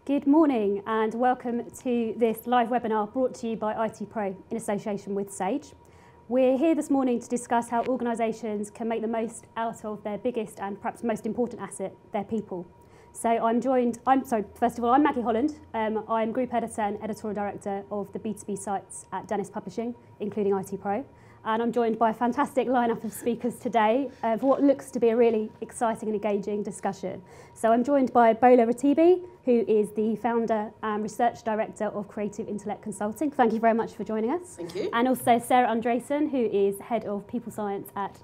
Good morning and welcome to this live webinar brought to you by IT Pro in association with Sage. We're here this morning to discuss how organisations can make the most out of their biggest and perhaps most important asset, their people. So first of all, I'm Maggie Holland. I'm Group Editor and Editorial Director of the B2B sites at Dennis Publishing, including IT Pro. And I'm joined by a fantastic lineup of speakers today for what looks to be a really exciting and engaging discussion. So I'm joined by Bola Ratibi, who is the founder and research director of Creative Intellect Consulting. Thank you very much for joining us. Thank you. And also Sarah Andresen, who is head of people science at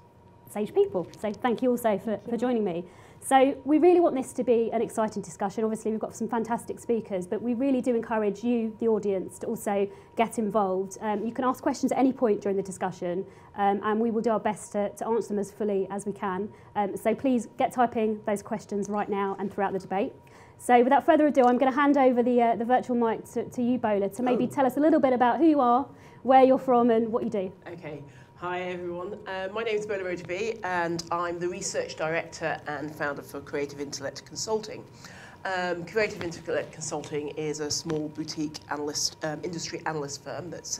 Sage People. So thank you also for joining me. So we really want this to be an exciting discussion. Obviously, we've got some fantastic speakers, but we really do encourage you, the audience, to also get involved. You can ask questions at any point during the discussion, and we will do our best to answer them as fully as we can. So please get typing those questions right now and throughout the debate. So without further ado, I'm going to hand over the virtual mic to you, Bola, to maybe tell us a little bit about who you are, where you're from, and what you do. Okay. Hi everyone, my name is Bola Ratibi and I'm the Research Director and founder for Creative Intellect Consulting. Creative Intellect Consulting is a small boutique analyst, industry analyst firm that's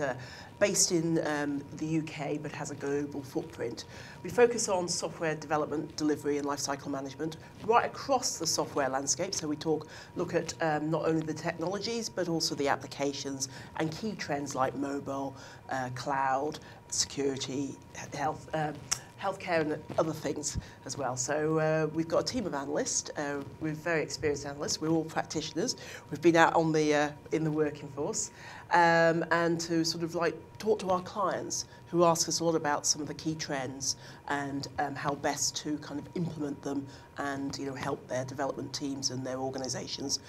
based in the UK but has a global footprint. We focus on software development, delivery and lifecycle management right across the software landscape. So we look at not only the technologies but also the applications and key trends like mobile, cloud, security, healthcare and other things as well. So we've got a team of analysts. We're very experienced analysts. We're all practitioners. We've been out on the in the working force and to sort of like talk to our clients who ask us a lot about some of the key trends and how best to kind of implement them and help their development teams and their organisations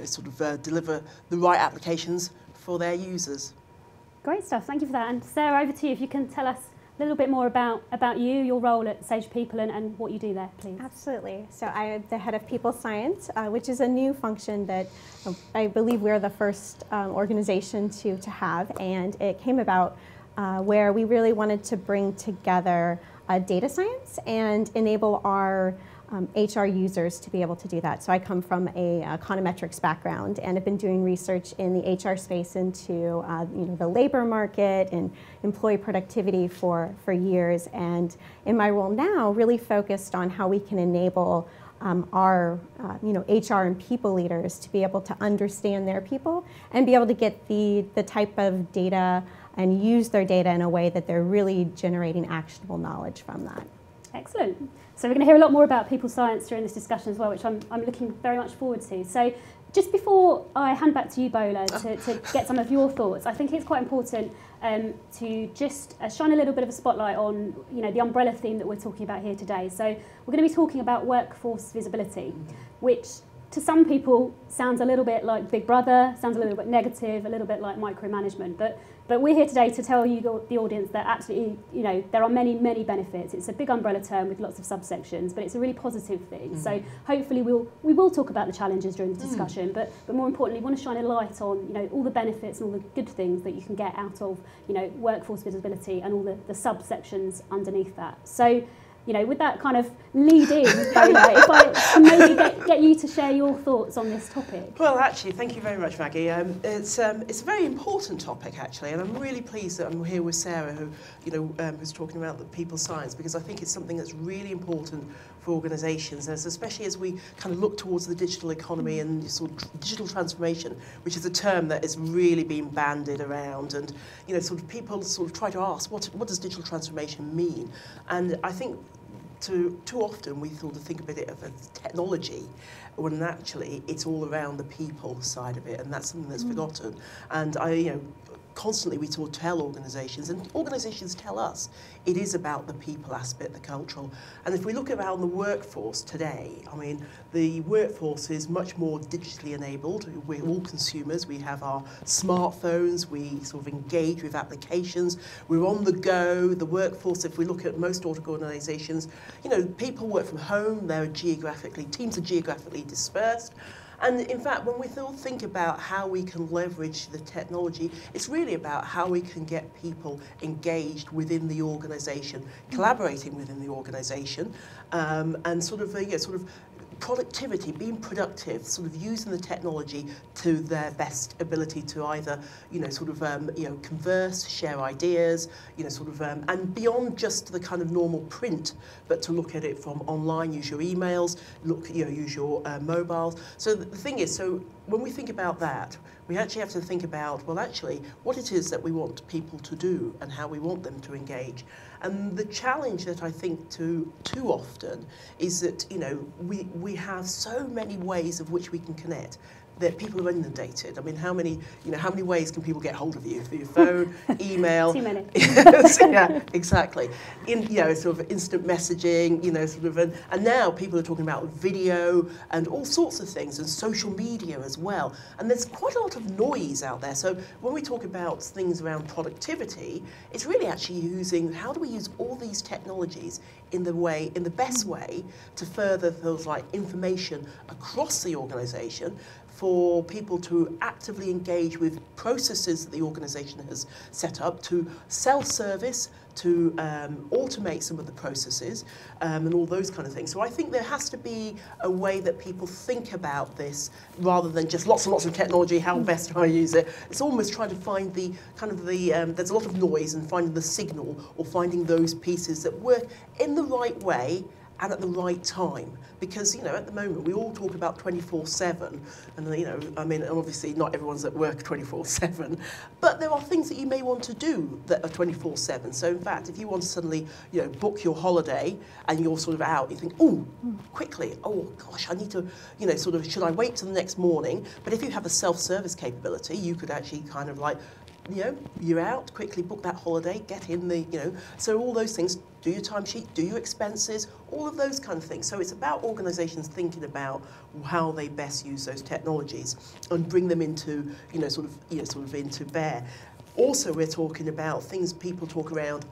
sort of deliver the right applications for their users. Great stuff, thank you for that. And Sarah, over to you, if you can tell us a little bit more about you, your role at Sage People and what you do there, please. Absolutely. So I am the head of people science, which is a new function that I believe we're the first organization to have. And it came about where we really wanted to bring together data science and enable our HR users to be able to do that. So I come from a econometrics background and have been doing research in the HR space into the labor market and employee productivity for years. And in my role now, really focused on how we can enable our HR and people leaders to be able to understand their people and be able to get the type of data and use their data in a way that they're really generating actionable knowledge from that. Excellent. So we're going to hear a lot more about people science during this discussion as well, which I'm looking very much forward to. So just before I hand back to you, Bola, to get some of your thoughts, I think it's quite important to just shine a little bit of a spotlight on the umbrella theme that we're talking about here today. So we're going to be talking about workforce visibility, which to some people sounds a little bit like Big Brother, sounds a little bit negative, a little bit like micromanagement. But we're here today to tell you, the audience, that absolutely, there are many, many benefits. It's a big umbrella term with lots of subsections, but it's a really positive thing. So hopefully we will talk about the challenges during the discussion, but more importantly, we want to shine a light on, all the benefits and all the good things that you can get out of, workforce visibility and all the subsections underneath that. So, with that kind of lead in, Bola, if I can maybe get you to share your thoughts on this topic. Well, actually, thank you very much, Maggie. It's a very important topic, actually, and I'm really pleased that I'm here with Sarah, who, who's talking about the people science, because I think it's something that's really important for organisations, especially as we kind of look towards the digital economy and sort of digital transformation, which is a term that is really being bandied around, and sort of people sort of try to ask what does digital transformation mean, and I think too often we sort of think of it as technology, when actually it's all around the people side of it, and that's something that's forgotten. And constantly we sort of tell organisations, and organisations tell us, it is about the people aspect, the cultural. And if we look around the workforce today, I mean, the workforce is much more digitally enabled. We're all consumers. We have our smartphones. We sort of engage with applications. We're on the go. The workforce, if we look at most organisations, people work from home. Teams are geographically dispersed. And in fact, when we think about how we can leverage the technology, it's really about how we can get people engaged within the organisation, collaborating within the organisation, and sort of productivity, being productive, sort of using the technology to their best ability to either, converse, share ideas, and beyond just the kind of normal print, but to look at it from online, use your emails, use your mobiles. So the thing is, so when we think about that, we actually have to think about, well, actually, what it is that we want people to do and how we want them to engage. And the challenge that I think too often is that, we have so many ways of which we can connect that people are inundated. I mean, how many ways can people get hold of you? Through your phone, email. Too many. Yeah, exactly. Sort of instant messaging, and now people are talking about video and all sorts of things, and social media as well. And there's quite a lot of noise out there. So when we talk about things around productivity, it's really actually using, how do we use all these technologies in the best way to further those like information across the organisation, for people to actively engage with processes that the organisation has set up, to self-service, to automate some of the processes, and all those kind of things. So I think there has to be a way that people think about this, rather than just lots and lots of technology, how best do I use it? It's almost trying to find the there's a lot of noise, and finding the signal, or finding those pieces that work in the right way and at the right time. Because, at the moment, we all talk about 24/7, and obviously not everyone's at work 24/7, but there are things that you may want to do that are 24/7. So in fact, if you want to suddenly, book your holiday, and you're sort of out, you think, oh, quickly, oh gosh, I need to, should I wait till the next morning? But if you have a self-service capability, you could actually kind of like, you're out, quickly book that holiday, get in the, so all those things, do your timesheet, do your expenses, all of those kind of things. So it's about organisations thinking about how they best use those technologies and bring them into, into bear. Also, we're talking about things people talk around,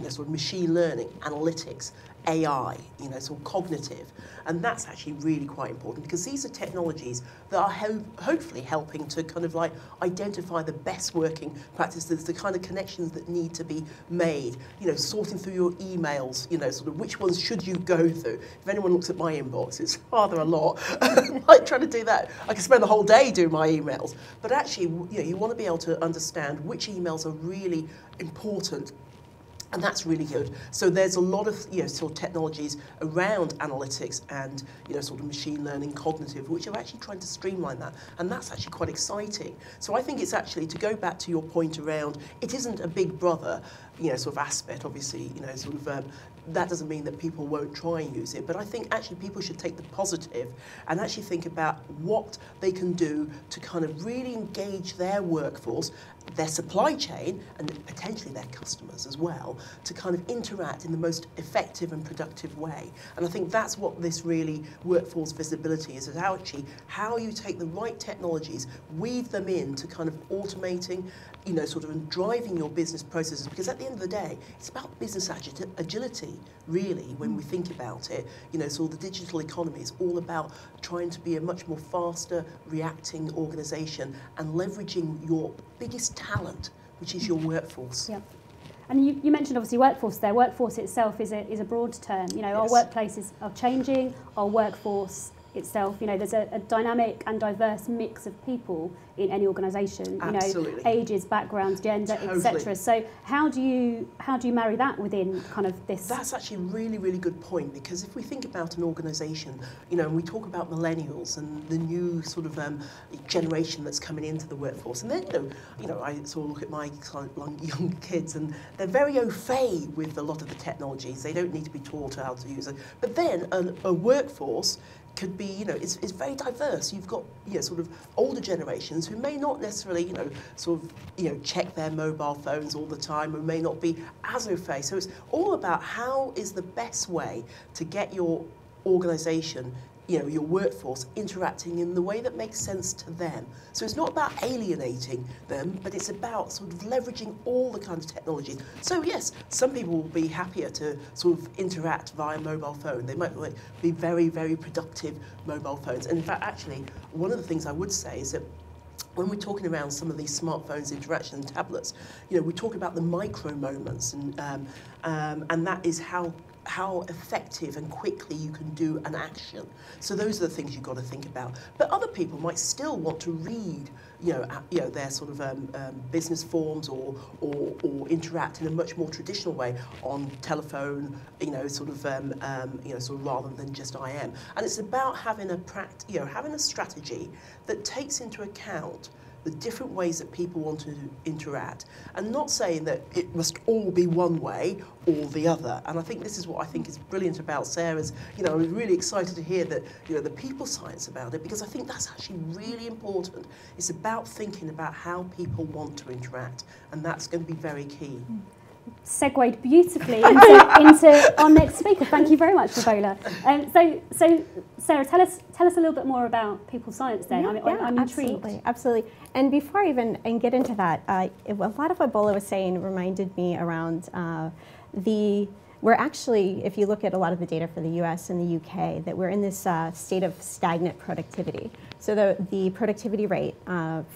sort of machine learning, analytics, AI, sort of cognitive. And that's actually really quite important, because these are technologies that are hopefully helping to kind of like identify the best working practices, the kind of connections that need to be made, sorting through your emails, sort of which ones should you go through. If anyone looks at my inbox, it's rather a lot. Like trying to do that, I can spend the whole day doing my emails. But actually, you want to be able to understand which emails are really important. And that's really good. So there's a lot of sort of technologies around analytics and sort of machine learning, cognitive, which are actually trying to streamline that, and that's actually quite exciting. So I think it's actually, to go back to your point around, it isn't a big brother, sort of aspect. Obviously, that doesn't mean that people won't try and use it, but I think actually people should take the positive and actually think about what they can do to kind of really engage their workforce, their supply chain, and potentially their customers as well, to kind of interact in the most effective and productive way. And I think that's what this really workforce visibility is actually how you take the right technologies, weave them in to kind of automating, and driving your business processes, because at the end of the day, it's about business agility, really, when we think about it. So the digital economy is all about trying to be a much more faster reacting organisation and leveraging your biggest talent, which is your workforce. Yep. And you mentioned obviously workforce there. Workforce itself is a broad term. Yes. Our workplaces are changing, our workforce itself, there's a dynamic and diverse mix of people in any organisation, Absolutely. Ages, backgrounds, gender, Totally. etc. So how do you marry that within kind of this? That's actually a really, really good point, because if we think about an organisation, and we talk about millennials and the new sort of generation that's coming into the workforce, and then I sort of look at my young kids, and they're very au fait with a lot of the technologies. They don't need to be taught how to use it. But then a workforce could be, it's very diverse. You've got, sort of older generations who may not necessarily, check their mobile phones all the time, and may not be as au fait. So it's all about how is the best way to get your organisation, your workforce interacting in the way that makes sense to them. So it's not about alienating them, but it's about sort of leveraging all the kinds of technologies. So yes, some people will be happier to sort of interact via mobile phone. They might be very, very productive mobile phones. And in fact, actually, one of the things I would say is that when we're talking around some of these smartphones, interaction, and tablets, we talk about the micro moments, and that is how how effective and quickly you can do an action. So those are the things you've got to think about. But other people might still want to read, their sort of business forms or interact in a much more traditional way on telephone, sort of rather than just IM. And it's about having having a strategy that takes into account the different ways that people want to interact, and not saying that it must all be one way or the other. And I think this is what I think is brilliant about Sarah's, I was really excited to hear that, the people science about it, because I think that's actually really important. It's about thinking about how people want to interact, and that's going to be very key. Segued beautifully into our next speaker. Thank you very much, Favola. So Sarah, tell us a little bit more about people science then. I'm intrigued. Absolutely. And before I even get into that, a lot of what Bola was saying reminded me around we're actually, if you look at a lot of the data for the US and the UK, that we're in this state of stagnant productivity. So the productivity rate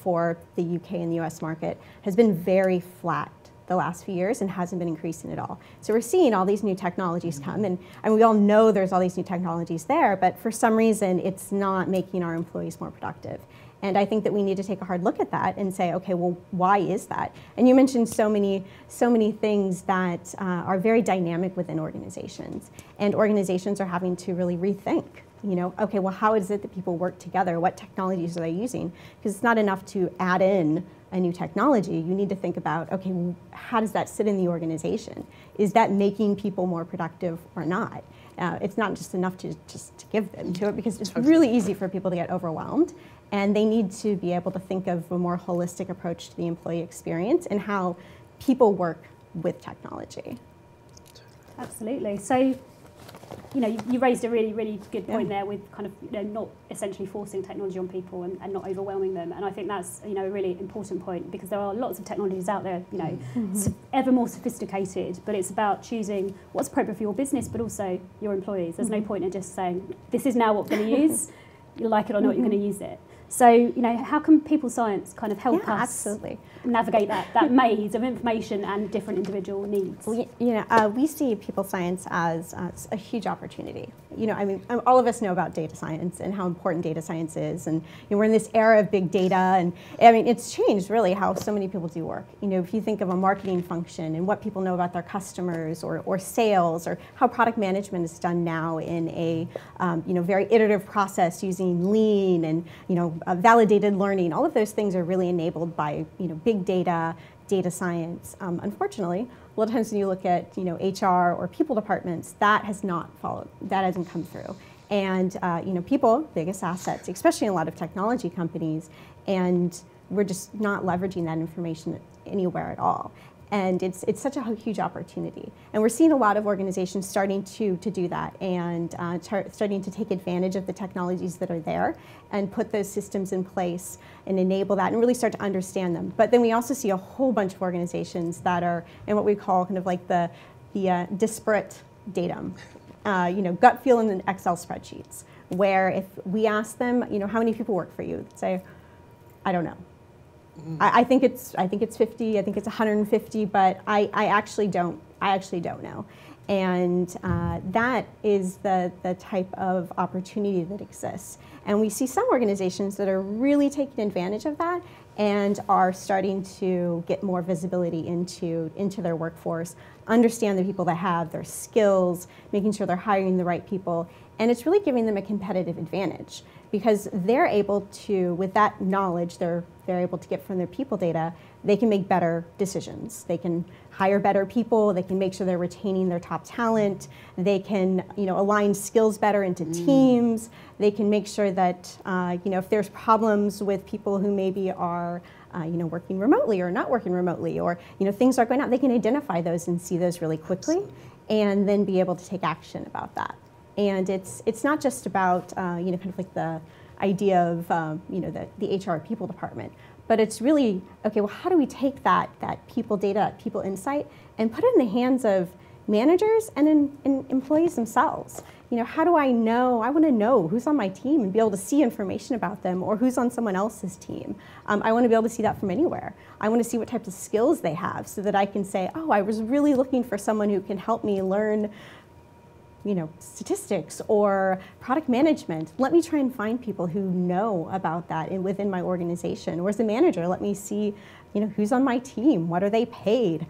for the UK and the US market has been very flat the last few years and hasn't been increasing at all. So we're seeing all these new technologies come, and we all know there's all these new technologies there, but for some reason it's not making our employees more productive. And I think that we need to take a hard look at that and say, okay, well, why is that? And you mentioned so many things that are very dynamic within organizations, and organizations are having to really rethink. Okay, well, how is it that people work together? What technologies are they using? Because it's not enough to add in a new technology. You need to think about, okay, well, how does that sit in the organization? Is that making people more productive or not? It's not just enough to give them to it, because it's really easy for people to get overwhelmed, and they need to be able to think of a more holistic approach to the employee experience and how people work with technology. Absolutely. So, you raised a really, really good point there with kind of not essentially forcing technology on people and not overwhelming them. And I think that's a really important point, because there are lots of technologies out there, ever more sophisticated, but it's about choosing what's appropriate for your business, but also your employees. There's no point in just saying, this is now what we're going to use, you like it or not, you're going to use it. So, how can people science kind of help us navigate that maze of information and different individual needs? We see people science as a huge opportunity. All of us know about data science and how important data science is, and we're in this era of big data, and it's changed really how so many people do work. If you think of a marketing function and what people know about their customers or sales, or how product management is done now in a very iterative process using lean and validated learning, all of those things are really enabled by big data, data science. Unfortunately, a lot of times when you look at HR or people departments, that has not followed, that hasn't come through. And people, biggest assets, especially in a lot of technology companies, and we're just not leveraging that information anywhere at all. And it's such a huge opportunity. And we're seeing a lot of organizations starting to do that, and starting to take advantage of the technologies that are there and put those systems in place and enable that and really start to understand them. But then we also see a whole bunch of organizations that are in what we call kind of like the disparate datum, gut feel in Excel spreadsheets, where if we ask them, how many people work for you, they'd say, I don't know. I think it's 50. I think it's 150, but I actually don't know. And that is the type of opportunity that exists. And we see some organizations that are really taking advantage of that and are starting to get more visibility into their workforce, understand the people they have, their skills, making sure they're hiring the right people, and it's really giving them a competitive advantage, because they're able to, with that knowledge they're able to get from their people data, they can make better decisions. They can hire better people, they can make sure they're retaining their top talent, they can align skills better into teams, they can make sure that if there's problems with people who maybe are working remotely or not working remotely, or things are going on, they can identify those and see those really quickly, and then be able to take action about that. And it's not just about kind of like the idea of the HR people department, but it's really, okay, well, how do we take that people data, people insight, and put it in the hands of managers and in employees themselves? How do I know? I want to know who's on my team and be able to see information about them, or who's on someone else's team. I want to be able to see that from anywhere. I want to see what types of skills they have, so that I can say, oh, I was really looking for someone who can help me learn statistics or product management. Let me try and find people who know about that within my organization. Or as a manager, let me see, who's on my team, what are they paid,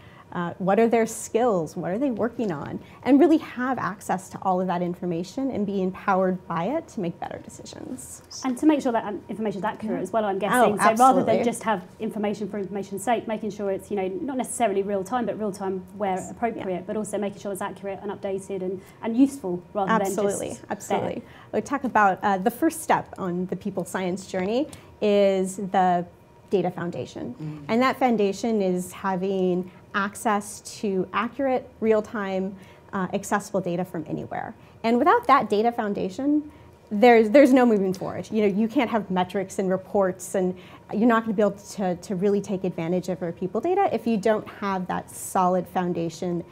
what are their skills, what are they working on, and really have access to all of that information and be empowered by it to make better decisions. And to make sure that information is accurate as well, I'm guessing. Oh, so rather than absolutely. just have information for information's sake, making sure it's, not necessarily real time, but real time where appropriate, but also making sure it's accurate and updated and useful rather than just Absolutely. We talk about the first step on the people science journey is the data foundation. And that foundation is having access to accurate, real-time, accessible data from anywhere. And without that data foundation, there's no moving forward. You can't have metrics and reports, and you're not going to be able to really take advantage of our people data if you don't have that solid foundation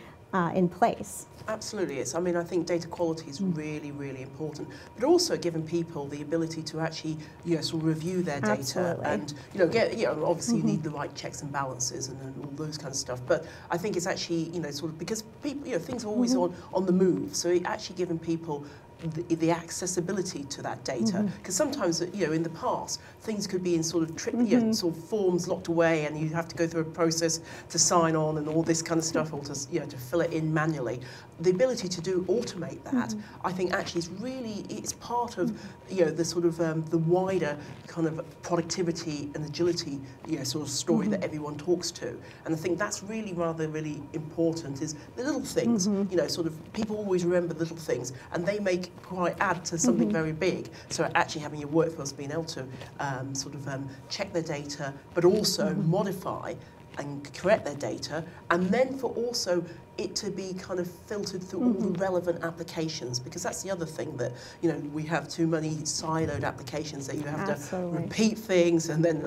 in place. Absolutely, I think data quality is really, really important, but also giving people the ability to actually, sort of review their data. Absolutely. And obviously you need the right checks and balances and all those kinds of stuff. But I think it's actually, sort of because people, things are always on the move. So actually giving people the accessibility to that data, because sometimes in the past things could be in sort of sort of forms locked away, and you have to go through a process to sign on and all this kind of stuff, or to to fill it in manually. The ability to automate that, I think actually is really, it's part of the sort of the wider kind of productivity and agility sort of story that everyone talks to. And I think that's really really important, is the little things. Sort of people always remember the little things, and they quite add to something very big. So actually having your workforce being able to check their data, but also modify and correct their data, and then for also it to be kind of filtered through all the relevant applications, because that's the other thing that we have too many siloed applications that you have to repeat things, and then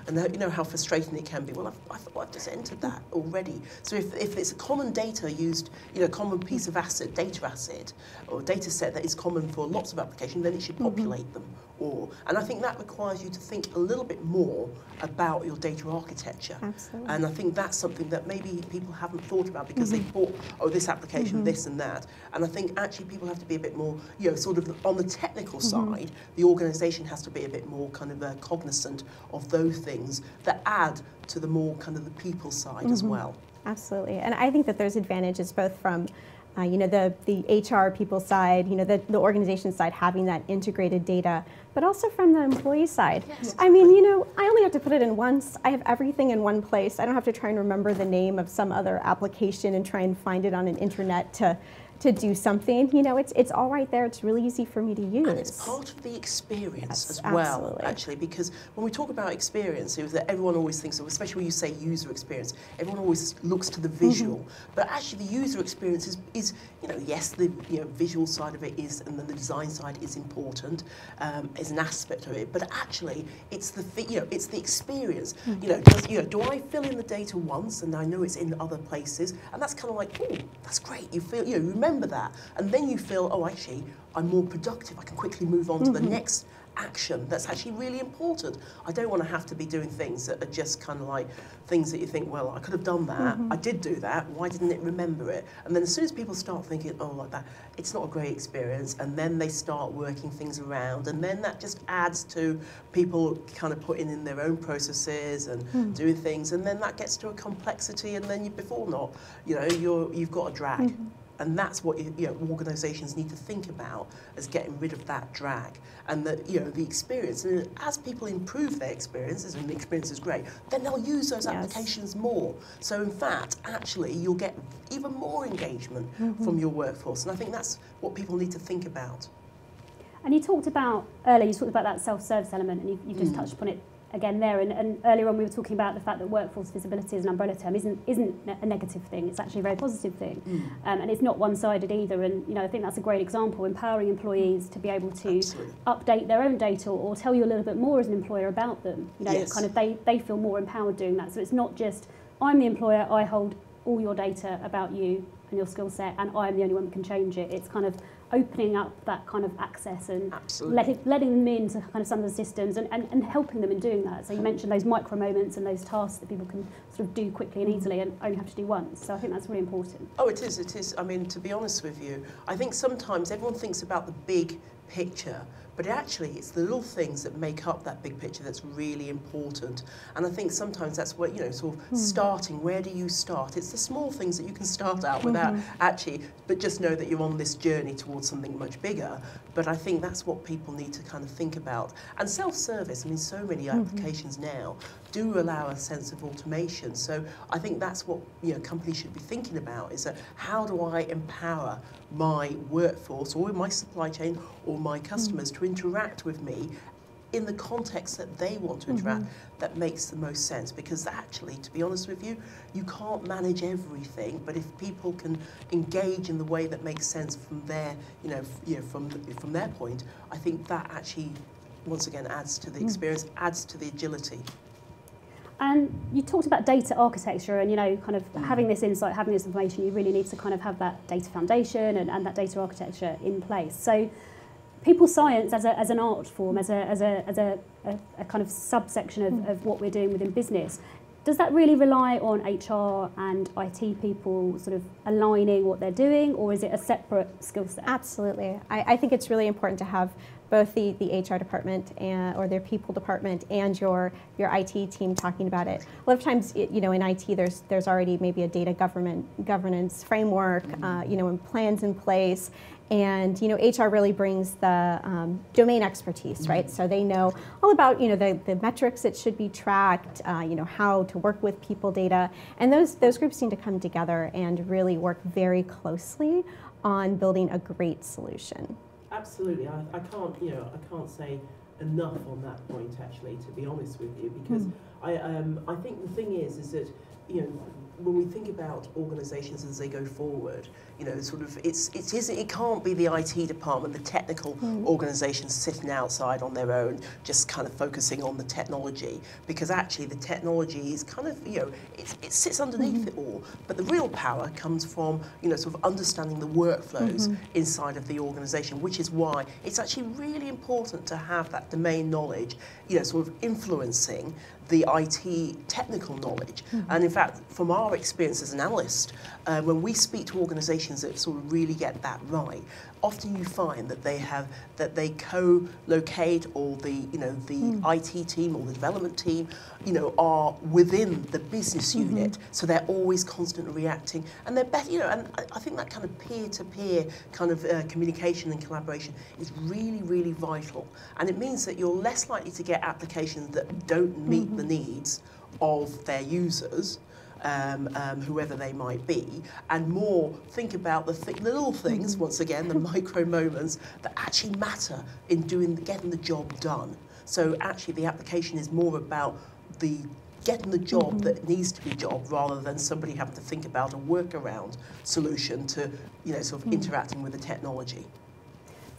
and how frustrating it can be. Well, I've just entered that already. So if it's a common data used, a common piece of data asset or data set that is common for lots of applications, then it should populate them all. And I think that requires you to think a little bit more about your data architecture. Absolutely. And I think that's something that maybe people haven't thought about, because they thought, this application, this and that. And I think actually people have to be a bit more, sort of on the technical side, the organisation has to be a bit more kind of cognizant of those things that add to the more kind of the people side as well. Absolutely. And I think that there's advantages both from the HR people side, the organization side, having that integrated data, but also from the employee side. Yes. I mean, I only have to put it in once. I have everything in one place. I don't have to try and remember the name of some other application and try and find it on an internet to do something. It's all right there. It's really easy for me to use. And it's part of the experience as well, actually, because when we talk about experience, that everyone always thinks of, especially when you say user experience, everyone always looks to the visual. But actually the user experience is yes, the visual side of it is, and then the design side is important, is an aspect of it. But actually, it's the experience. Do I fill in the data once and I know it's in other places, and that's kind of like, oh, that's great. You feel, remember that, and then you feel, oh, actually, I'm more productive. I can quickly move on to the next action that's actually really important. I don't want to have to be doing things that are just kind of like things that you think, well, I could have done that. I did do that. Why didn't it remember it? And then as soon as people start thinking, oh, like that, it's not a great experience, and then they start working things around, and then that just adds to people kind of putting in their own processes and doing things, and then that gets to a complexity, and then you've got a drag. And that's what organisations need to think about, as getting rid of that drag, and that the experience. And as people improve their experiences, and the experience is great, then they'll use those applications more. So in fact, actually, you'll get even more engagement from your workforce. And I think that's what people need to think about. And you talked about that self-service element, and you just touched upon it again there, and earlier on we were talking about the fact that workforce visibility as an umbrella term isn't a negative thing. It's actually a very positive thing, and it's not one-sided either. And I think that's a great example, empowering employees to be able to update their own data or tell you a little bit more as an employer about them. Kind of they feel more empowered doing that. So it's not just, I'm the employer, I hold all your data about you, and your skill set, and I'm the only one that can change it. It's kind of opening up that kind of access and letting them into kind of some of the systems and helping them in doing that. So you mentioned those micro moments and those tasks that people can sort of do quickly and easily and only have to do once. So I think that's really important. Oh, it is, it is. I mean, to be honest with you, I think sometimes everyone thinks about the big picture, but actually it's the little things that make up that big picture that's really important. And I think sometimes that's what, sort of starting, where do you start? It's the small things that you can start out without actually, but just know that you're on this journey towards something much bigger. But I think that's what people need to kind of think about. And self-service, I mean, so many applications now do allow a sense of automation. So I think that's what companies should be thinking about, is that how do I empower my workforce or my supply chain or my customers to interact with me in the context that they want to interact, that makes the most sense. Because actually, to be honest with you, you can't manage everything, but if people can engage in the way that makes sense from their, from their point, I think that actually, once again, adds to the experience, adds to the agility. And you talked about data architecture and, kind of having this insight, having this information, you really need to kind of have that data foundation and that data architecture in place. So people science as an art form, as a kind of subsection of what we're doing within business, does that really rely on HR and IT people sort of aligning what they're doing, or is it a separate skill set? Absolutely. I think it's really important to have both the HR department or their people department and your IT team talking about it. A lot of times, in IT, there's already maybe a data governance framework, and plans in place. And HR really brings the domain expertise, right? So they know all about the metrics that should be tracked, how to work with people data, and those groups need to come together and really work very closely on building a great solution. Absolutely, I can't say enough on that point, actually, to be honest with you, because I think the thing is that when we think about organisations as they go forward, it can't be the IT department, the technical organisations sitting outside on their own, just kind of focusing on the technology, because actually the technology is kind of, it sits underneath it all, but the real power comes from, sort of understanding the workflows inside of the organisation, which is why it's actually really important to have that domain knowledge, sort of influencing the IT technical knowledge. And in fact, from our experience as an analyst, when we speak to organisations that sort of really get that right, often you find that they co-locate, or the IT team or the development team, are within the business unit, so they're always constantly reacting, and they're better. And I think that kind of peer-to-peer kind of communication and collaboration is really, really vital, and it means that you're less likely to get applications that don't meet the needs of their users. Whoever they might be, and more think about the little things, once again, the micro moments that actually matter in getting the job done. So actually the application is more about getting the job that needs to be job, rather than somebody having to think about a workaround solution to sort of interacting with the technology.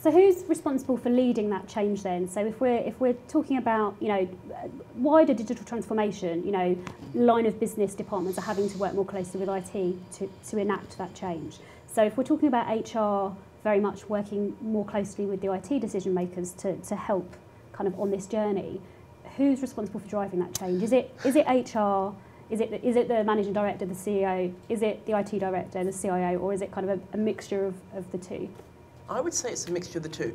So who's responsible for leading that change then? So if we're talking about wider digital transformation, line of business departments are having to work more closely with IT to enact that change. So if we're talking about HR very much working more closely with the IT decision makers to help kind of on this journey, who's responsible for driving that change? Is it HR? Is it the managing director, the CEO? Is it the IT director, the CIO, or is it kind of a mixture of the two? I would say it's a mixture of the two.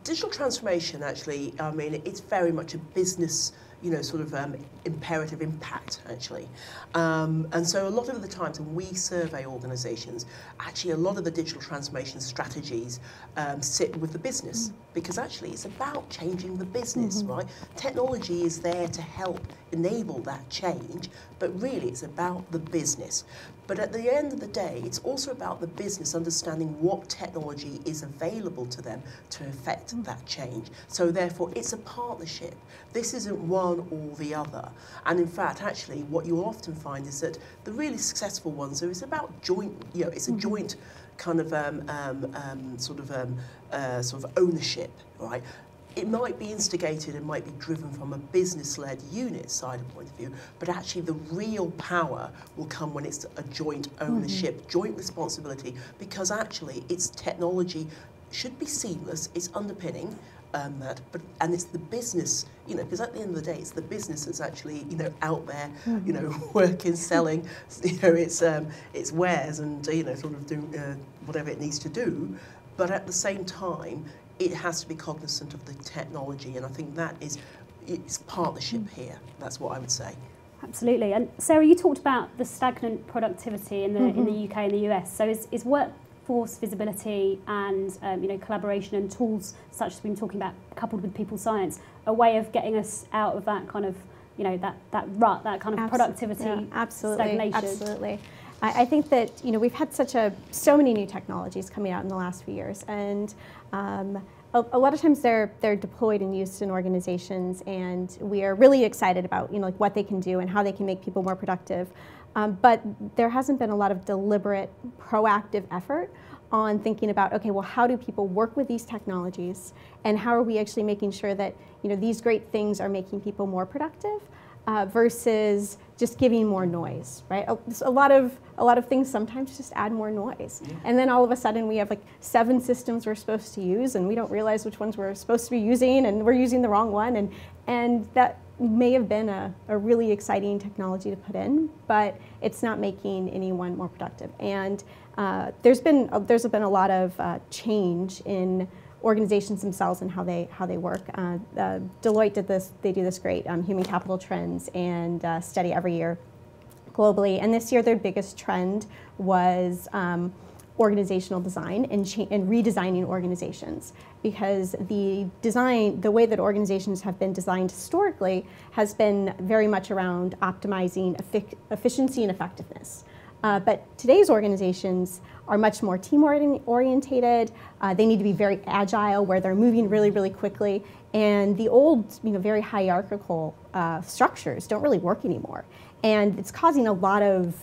Digital transformation, actually, I mean, it's very much a business, sort of imperative impact, actually. And so a lot of the times when we survey organisations, actually a lot of the digital transformation strategies sit with the business, because actually it's about changing the business, right? Technology is there to help enable that change, but really it's about the business. But at the end of the day, it's also about the business understanding what technology is available to them to effect that change. So therefore, it's a partnership. This isn't one or the other. And in fact, actually, what you'll often find is that the really successful ones are, it's about joint, it's a joint kind of sort of ownership, right? it might be instigated, it might be driven from a business-led unit side of point of view, but actually the real power will come when it's a joint ownership, joint responsibility, because actually it's technology should be seamless, it's underpinning that, and it's the business, you know, because at the end of the day, it's the business that's actually, you know, out there, you know, working, selling, you know, it's wares and, you know, sort of doing whatever it needs to do, but at the same time, it has to be cognizant of the technology, and I think that it's partnership here. That's what I would say. Absolutely. And Sarah, you talked about the stagnant productivity in the UK and the US. So is workforce visibility and you know, collaboration and tools such as we've been talking about, coupled with people science, a way of getting us out of that kind of, you know, that rut, that kind of productivity stagnation? Absolutely. I think that, you know, we've had so many new technologies coming out in the last few years, and a lot of times they're deployed and used in organizations, and we are really excited about, you know, like what they can do and how they can make people more productive. But there hasn't been a lot of deliberate, proactive effort on thinking about, okay, well, how do people work with these technologies, and how are we actually making sure that, you know, these great things are making people more productive versus just giving more noise, right? A lot of things sometimes just add more noise. Yeah. And then all of a sudden we have like 7 systems we're supposed to use, and we don't realize which ones we're supposed to be using, and we're using the wrong one. And that may have been a really exciting technology to put in, but it's not making anyone more productive. And there's been a lot of change in organizations themselves and how they work. Deloitte did this. They do this great human capital trends and study every year globally. And this year, their biggest trend was organizational design and redesigning organizations, because the way that organizations have been designed historically has been very much around optimizing efficiency and effectiveness. But today's organizations are much more team-orientated. They need to be very agile, where they're moving really, really quickly. And the old, you know, very hierarchical structures don't really work anymore. And it's causing a lot of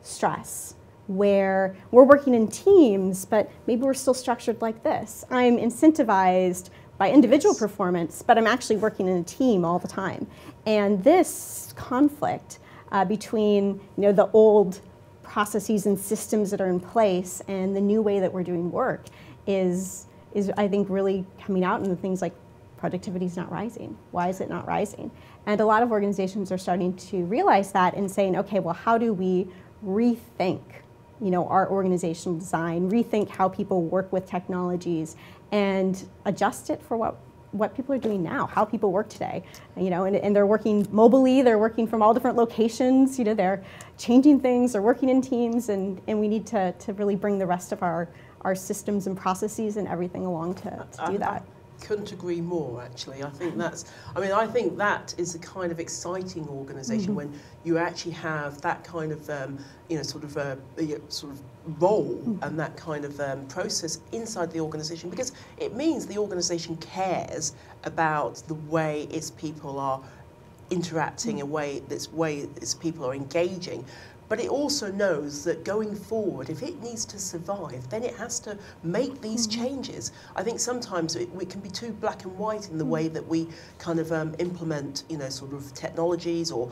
stress, where we're working in teams, but maybe we're still structured like this. I'm incentivized by individual performance, but I'm actually working in a team all the time. And this conflict between, you know, the old processes and systems that are in place and the new way that we're doing work is I think really coming out in the things like productivity is not rising. Why is it not rising? And a lot of organizations are starting to realize that and saying, okay, well, how do we rethink, you know, our organizational design, rethink how people work with technologies, and adjust it for what people are doing now, how people work today, you know, and they're working mobily, they're working from all different locations, you know, they're changing things, they're working in teams, and we need to really bring the rest of our systems and processes and everything along to do that. Couldn't agree more, actually. I think I think that is a kind of exciting organisation when you actually have that kind of, you know, sort of role and that kind of process inside the organisation, because it means the organisation cares about the way its people are interacting, and way its people are engaging. But it also knows that going forward, if it needs to survive, then it has to make these changes. I think sometimes we can be too black and white in the way that we kind of implement, you know, sort of technologies or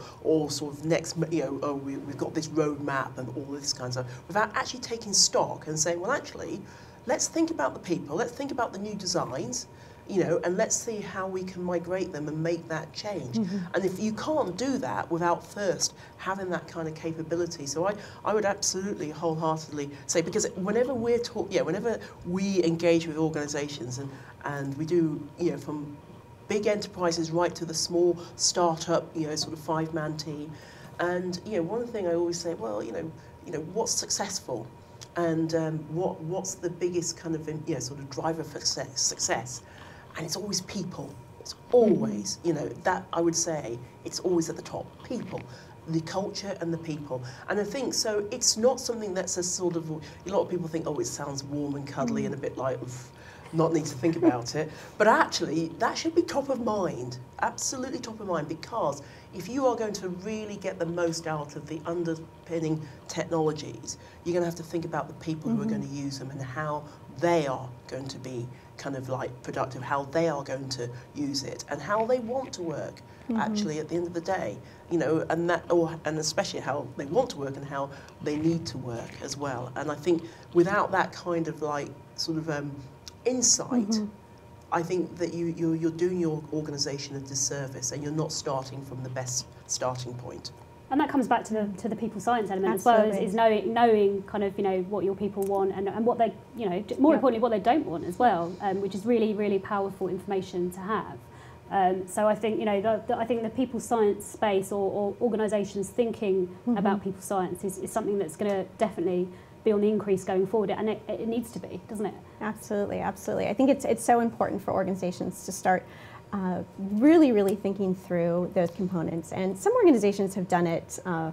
sort of next, you know, oh, we've got this roadmap and all this kind of stuff, without actually taking stock and saying, well, actually, let's think about the people, let's think about the new designs, you know, and let's see how we can migrate them and make that change. And if you can't do that without first having that kind of capability, so I would absolutely wholeheartedly say, because whenever whenever we engage with organisations and we do, you know, from big enterprises right to the small startup, you know, sort of 5-man team, and you know, one thing I always say, well, you know, what's successful, and what's the biggest kind of, you know, sort of driver for success. And it's always people. It's always, you know, that I would say, it's always at the top. People, the culture and the people. And I think, so it's not something that's a sort of, a lot of people think, oh, it sounds warm and cuddly and a bit like, not need to think about it. But actually, that should be top of mind, absolutely top of mind, because if you are going to really get the most out of the underpinning technologies, you're going to have to think about the people who are going to use them and how they are going to be kind of like productive, how they are going to use it, and how they want to work. Actually, at the end of the day, you know, and especially how they want to work and how they need to work as well. And I think without that kind of like sort of insight, I think that you're doing your organisation a disservice, and you're not starting from the best starting point. And that comes back to the people science element as well, is knowing kind of, you know, what your people want and what they, you know, more importantly, what they don't want as well, which is really, really powerful information to have. So I think, you know, I think the people science space or organisations thinking about people science is something that's going to definitely be on the increase going forward, and it needs to be, doesn't it? Absolutely, absolutely. I think it's so important for organisations to start really, really thinking through those components. And some organizations have done it, I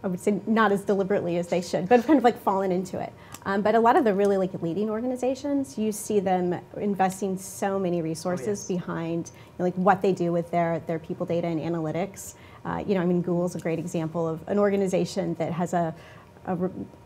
would say not as deliberately as they should, but have kind of like fallen into it. But a lot of the really like leading organizations, you see them investing so many resources behind, you know, like what they do with their people data and analytics. You know, I mean, Google's a great example of an organization that has a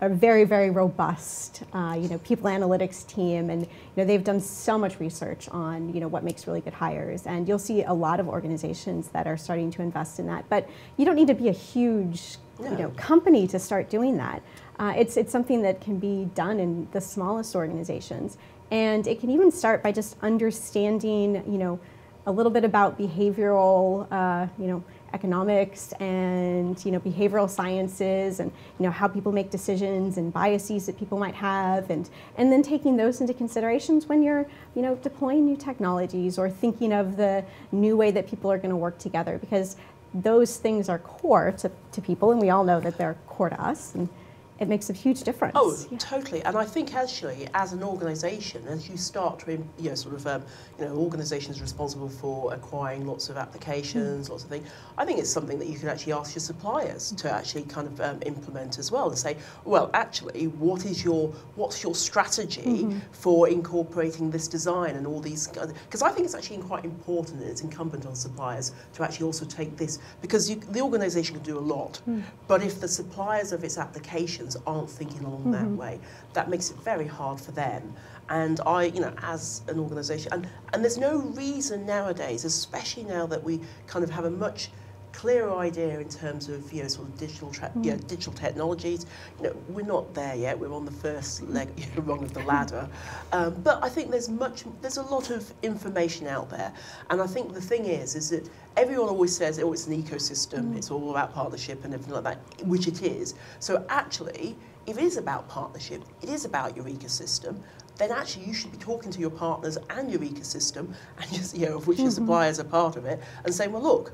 very, very robust, you know, people analytics team, and you know they've done so much research on, you know, what makes really good hires, and you'll see a lot of organizations that are starting to invest in that. But you don't need to be a huge, you know, company to start doing that. It's something that can be done in the smallest organizations, and it can even start by just understanding, you know, a little bit about behavioral, you know, economics and, you know, behavioral sciences, and, you know, how people make decisions and biases that people might have, and then taking those into considerations when you're, you know, deploying new technologies or thinking of the new way that people are going to work together, because those things are core to people, and we all know that they're core to us, and it makes a huge difference. Oh, totally. And I think actually, as an organisation, as you start to, you know, sort of, you know, organisations responsible for acquiring lots of applications, lots of things, I think it's something that you can actually ask your suppliers to actually kind of implement as well, and say, well, actually, what's your strategy for incorporating this design and all these, because I think it's actually quite important, and it's incumbent on suppliers to actually also take this, because the organisation can do a lot, but if the suppliers of its applications aren't thinking along that way, that makes it very hard for them. And I, you know, as an organisation, and there's no reason nowadays, especially now that we kind of have a much clearer idea in terms of, you know, sort of digital technologies. You know, we're not there yet. We're on the first rung of the ladder, but I think there's a lot of information out there. And I think the thing is that everyone always says, oh, it's an ecosystem. It's all about partnership and everything like that, which it is. So actually, if it is about partnership, it is about your ecosystem, then actually you should be talking to your partners and your ecosystem, and just, you know, of which your suppliers are part of it, and saying, well, look,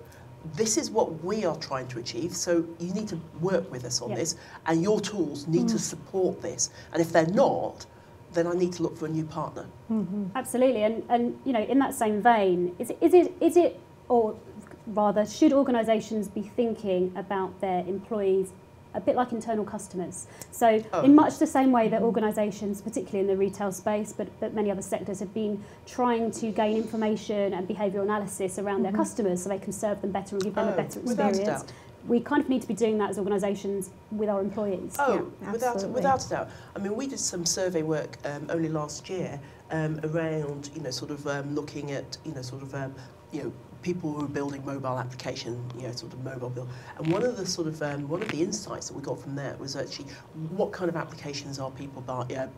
this is what we are trying to achieve, so you need to work with us on this, and your tools need to support this. And if they're not, then I need to look for a new partner. Absolutely, and you know, in that same vein, is it, or rather, should organisations be thinking about their employees a bit like internal customers? So in much the same way that organisations, particularly in the retail space, but many other sectors, have been trying to gain information and behavioural analysis around their customers so they can serve them better and give them a better experience. We kind of need to be doing that as organisations with our employees. Oh, without a doubt. I mean, we did some survey work only last year around, you know, sort of looking at, you know, sort of, you know, people who are building mobile application, you know, sort of mobile build. And one of the sort of one of the insights that we got from that was actually what kind of applications are people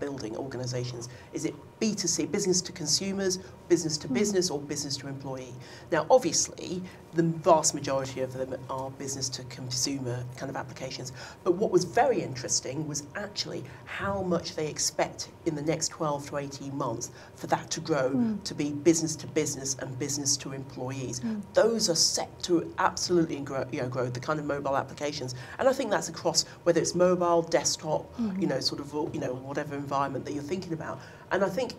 building, organisations? Is it B2C, business to consumers, business to business, or business to employee? Now, obviously, the vast majority of them are business to consumer kind of applications. But what was very interesting was actually how much they expect in the next 12 to 18 months for that to grow to be business to business and business to employees. Those are set to absolutely grow, the kind of mobile applications. And I think that's across whether it's mobile, desktop, you know, sort of, you know, whatever environment that you're thinking about. And I think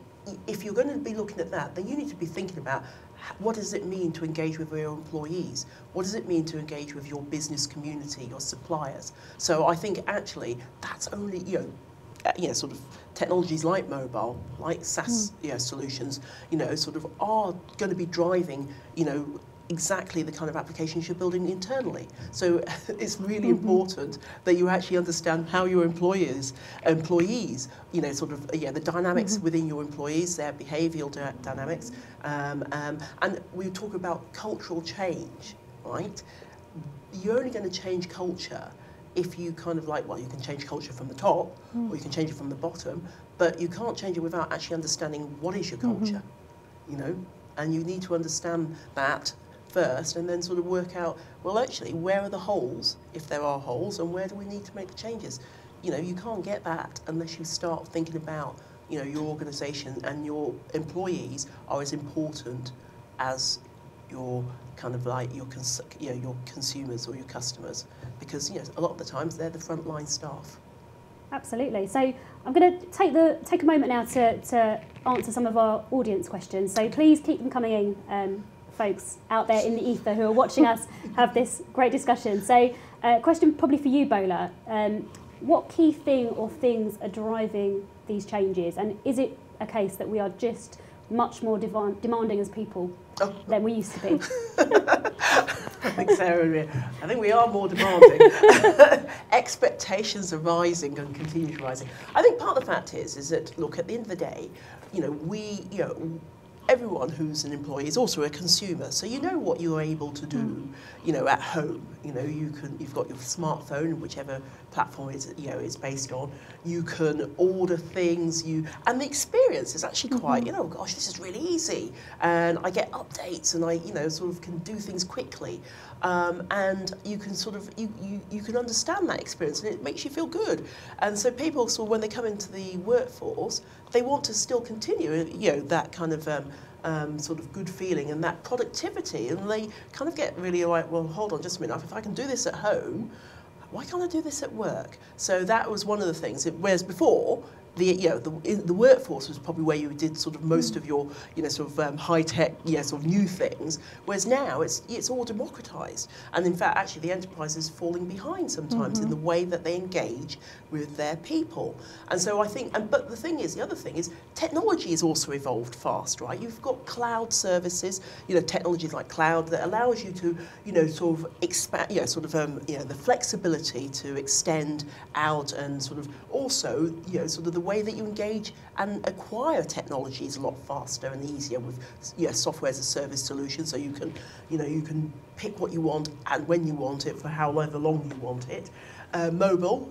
if you're going to be looking at that, then you need to be thinking about what does it mean to engage with your employees? What does it mean to engage with your business community, your suppliers? So I think actually that's only, you know, sort of technologies like mobile, like SaaS solutions, sort of are going to be driving, exactly the kind of applications you're building internally. So it's really important that you actually understand how your employees, sort of, the dynamics within your employees, their behavioural dynamics, and we talk about cultural change, right? You're only going to change culture if you kind of you can change culture from the top, or you can change it from the bottom, but you can't change it without actually understanding what is your culture, and you need to understand that first, and then sort of work out, well, actually, where are the holes, if there are holes, and where do we need to make the changes? You can't get that unless you start thinking about, your organisation and your employees are as important as your kind of your consumers or your customers, because a lot of the times they're the frontline staff. Absolutely. So I'm going to take a moment now to answer some of our audience questions. So please keep them coming in, folks out there in the ether who are watching us have this great discussion. So question probably for you, Bola. What key thing or things are driving these changes? And is it a case that we are just much more demanding as people than we used to be? I think we are more demanding. Expectations are rising and continue rising. I think part of the fact is that, look, at the end of the day, everyone who's an employee is also a consumer, so you know what you're able to do, at home. You've got your smartphone, whichever platform is based on. You can order things. And the experience is actually quite, gosh, this is really easy, and I get updates, and I, sort of can do things quickly, and you can sort of you can understand that experience, and it makes you feel good. And so people, so when they come into the workforce, they want to still continue, that kind of sort of good feeling and that productivity, and they kind of get really like, well, hold on just a minute, if I can do this at home, why can't I do this at work? So that was one of the things. Whereas before, the workforce was probably where you did sort of most of your, sort of high tech, sort of new things. Whereas now it's all democratized, and in fact, actually, the enterprise is falling behind sometimes in the way that they engage with their people. And so I think, but the other thing is, technology has also evolved fast, right? You've got cloud services, technologies like cloud that allows you to, sort of expand, the flexibility to extend out, and sort of also, sort of the way that you engage and acquire technology is a lot faster and easier with software as a service solution. So you can pick what you want and when you want it for however long you want it. Mobile,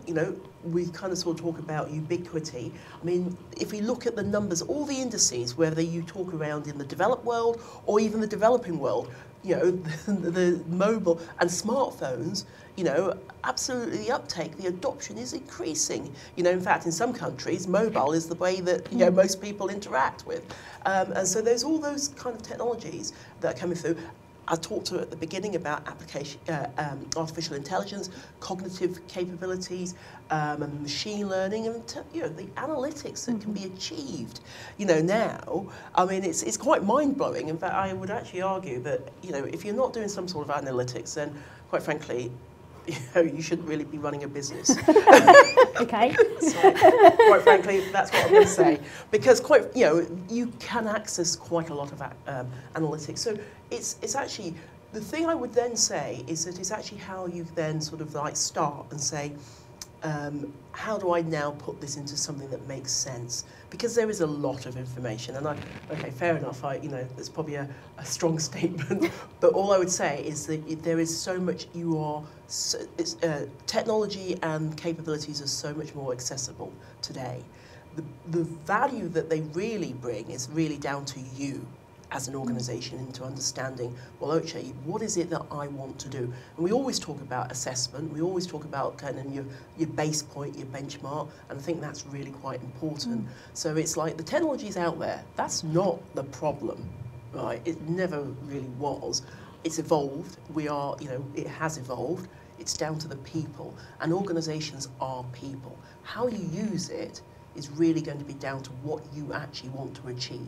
we kind of sort of talk about ubiquity. I mean, if we look at the numbers, all the indices, whether you talk around in the developed world or even the developing world, the mobile and smartphones, absolutely the uptake, the adoption is increasing. In fact, in some countries, mobile is the way that, most people interact with. And so there's all those kind of technologies that are coming through. I talked at the beginning about artificial intelligence, cognitive capabilities, and machine learning, and the analytics that can be achieved. Now, I mean, it's quite mind-blowing. In fact, I would actually argue that if you're not doing some sort of analytics, then quite frankly, you shouldn't really be running a business. Okay. So, quite frankly, that's what I'm going to say, because you can access quite a lot of analytics. So it's actually, the thing I would then say is that it's actually how you then sort of start and say, how do I now put this into something that makes sense? Because there is a lot of information, and okay, fair enough, it's probably a strong statement, but all I would say is that there is so much technology and capabilities are so much more accessible today. The value that they really bring is really down to you as an organisation into understanding, well, actually, what is it that I want to do? And we always talk about assessment, we always talk about kind of your base point, your benchmark, and I think that's really quite important. So it's like the technology's out there, that's not the problem, right? It never really was. It's evolved, it has evolved, it's down to the people, and organisations are people. How you use it is really going to be down to what you actually want to achieve.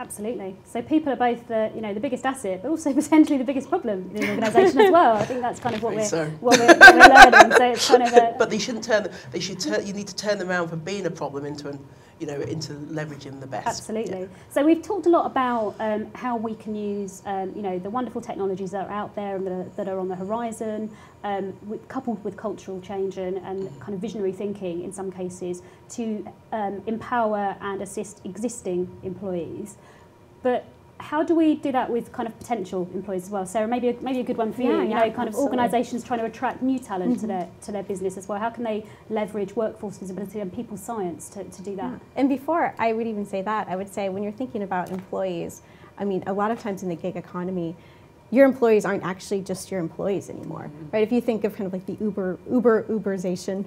Absolutely. So people are both the biggest asset, but also potentially the biggest problem in an organisation as well. I think that's kind of what we're learning. So it's kind of a. But they shouldn't you need to turn them around from being a problem into into leveraging the best. Absolutely. Yeah. So we've talked a lot about how we can use the wonderful technologies that are out there and that are on the horizon, coupled with cultural change and kind of visionary thinking in some cases to empower and assist existing employees. But how do we do that with kind of potential employees as well? Sarah, maybe a good one for you. Kind of organisations trying to attract new talent to their business as well. How can they leverage workforce visibility and people science to do that? Yeah. And before I would even say that, I would say when you're thinking about employees, I mean, a lot of times in the gig economy, your employees aren't actually just your employees anymore, right? If you think of kind of like the Uberization,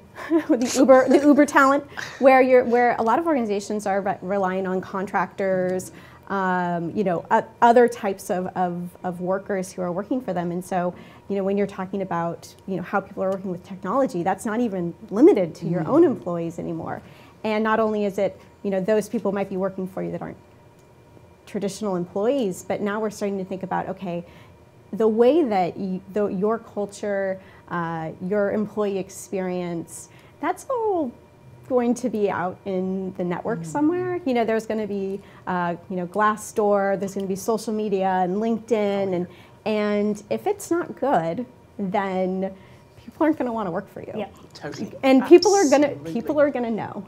the Uber talent, where a lot of organizations are relying on contractors, other types of workers who are working for them. And so, when you're talking about, how people are working with technology, that's not even limited to your own employees anymore. And not only is it, those people might be working for you that aren't traditional employees, but now we're starting to think about, okay, the way that your culture, your employee experience, that's all going to be out in the network somewhere. There's going to be, Glassdoor, there's going to be social media and LinkedIn, and if it's not good, then people aren't going to want to work for you. Yeah, totally. And people are going to know.